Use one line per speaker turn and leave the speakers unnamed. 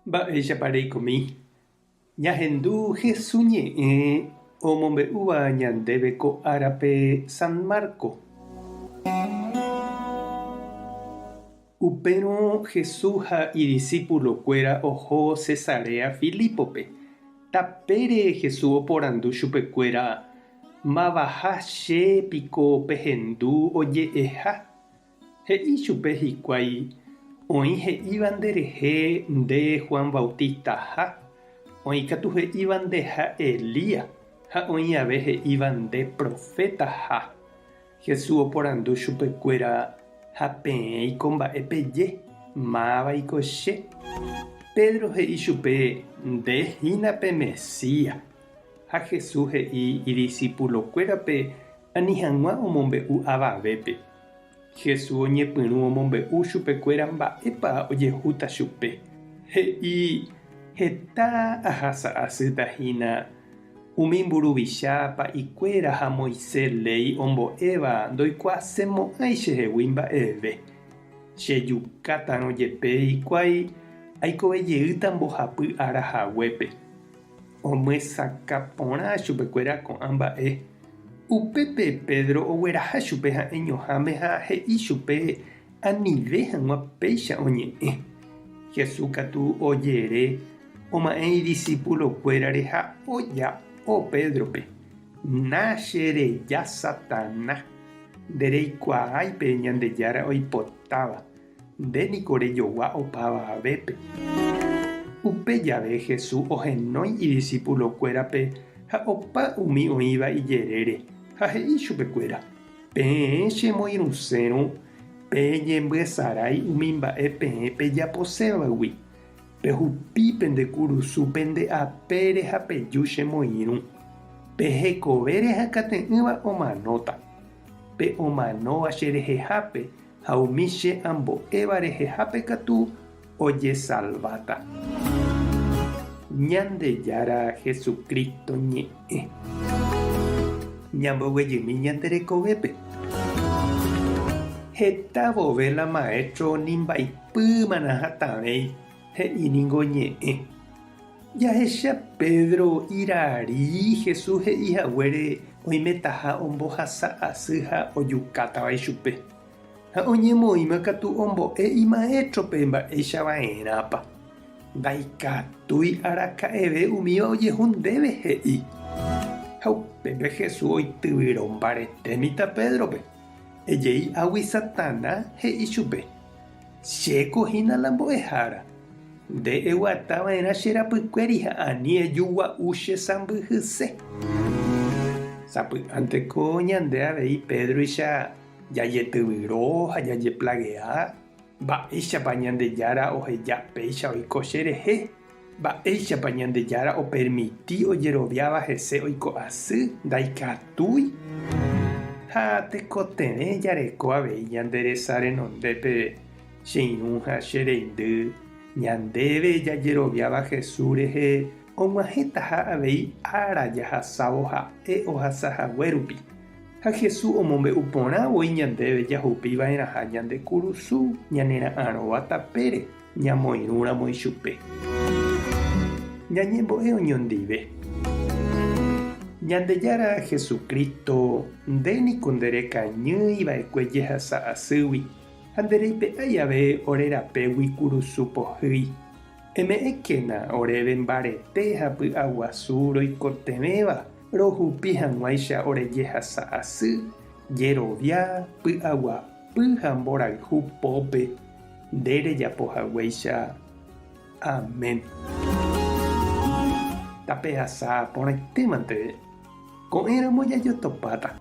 Mba'éichapa reikomi. Ñahendu Jesús ñe'ẽ omombe'úva ñandéve ko árape San Marco. Upérõ Jesús ha idiscípulokuéra oho Cesarea Filípope. Tapére Jesús oporandu chupekuéra mavaha chépiko pehendu oje'eha. He'i chupe hikuái oĩ he'íva nderehe nde Juan Bautistaha, oĩ katu he'íva ndeha Elías ha oĩ ave he'íva nde profetaha. Jesús oporandu chupekuéra ha peẽiko mba'epeje, máva'iko che. Pedro he'i chupe ndehínape Mesías. Ha Jesús he'i idiscípulokuérape ani hag̃ua omombe'u avavépe. Jesús oñepyrũ omombe'u chupekuéra mba'épa ojehúta chupe. He'i heta ahasa'asýtahína umi mburuvichápa ikuéra ha Moisés ley ombo'éva ndoikuaasemo'ãi chehegui mba'eve. Chejukátãrõ jepe hikuái aikovejeýta mbohapy arahaguépe. Omyesaka porã chupekuéra ko'ã mba'e. Upépe Pedro ogueraha chupe ha'eñoháme ha he'i chupe anive hag̃ua péicha oñe'ẽ. Jesús katu ojere oma'ẽ idiscípulokuérare ha oja'o Pedrope. Nachereja Satanás. Ndereikuaáipe Ñandejára oipotáva. Ndéniko rejogua opáva avépe. Upe jave Jesús ohenói idiscípulokuérape ha opa umi oĩva ijerére ha he'i chupekuéra: peẽ chemoirusérõ peñembyasarái umi mba'e peẽ pejaposévagui. Pehupípe nde kurusúpe nde apére ha peju chemoirũ. Pehekovére hakate'ỹva omanóta. Pe omanóva cherehehápe ha umi che ambo'éva rehehápe katu ojesalváta. Ñandejára Jesucristo ñe'ẽ. Ñamboguejymi ñanderekovépe. Heta vove la maestro nimbaipýmana hatãvéi he'íningo ñe'ẽ. Jahecha Pedro irari Jesús he'ihaguére oimetaha ombohasa'asy ha ojukátava ichupe. Ha oñemoĩma katu ombo'e imaestrope mba'éichava'erãpa. Ndaikatúi araka'eve umíva ojehu ndéve he'i. Ha upépe Jesús oityvyrõ mbaretémita Pedrope. Ejei águi Satanás he'i chupe: chékohína la mbo'ehára. Nde eguatava'erã cherapykuéri ha ani ejugua'u chesambyhyse. Sapy'ánteko ñande avei Pedroicha jajetyvyrõ ha jajeplaguea. Mba'éichapa Ñandejára ohejapéicha oiko cherehe. Mba'éichapa Ñandejára opermiti ojeroviáva hese oiko asy. Ndaikatúi. Ha tekotevẽ jareko avei ñande resa renondépe che irũ ha che reindy. Ñandéve jajeroviáva Jesús rehe og̃uahẽtaha avei ára jahasávo ha'e ohasahague rupi. Ha Jesús omombe'u porãvoi ñandéve jahupiva'erãha ñande kurusu ñanera'ãrõva tapére ñamoirũramo ichupe. Ñañembo'e oñondive. Ñandejára Jesucristo ndéniko nderekañýiva'ekue jehasa'asýgui ha ndereipe'ãi ave orerapégui kurusu pohýi. Eme'ẽkéna oréve mbarete ha py'aguasu roikotevéva rohupi hag̃uáicha orejehasa'asy, jerovia, py'aguapy ha mborayhu pópe. Nderejapohaguéicha. Amén. Tapehasa porãitýmante ko'ẽramo jajotopáta.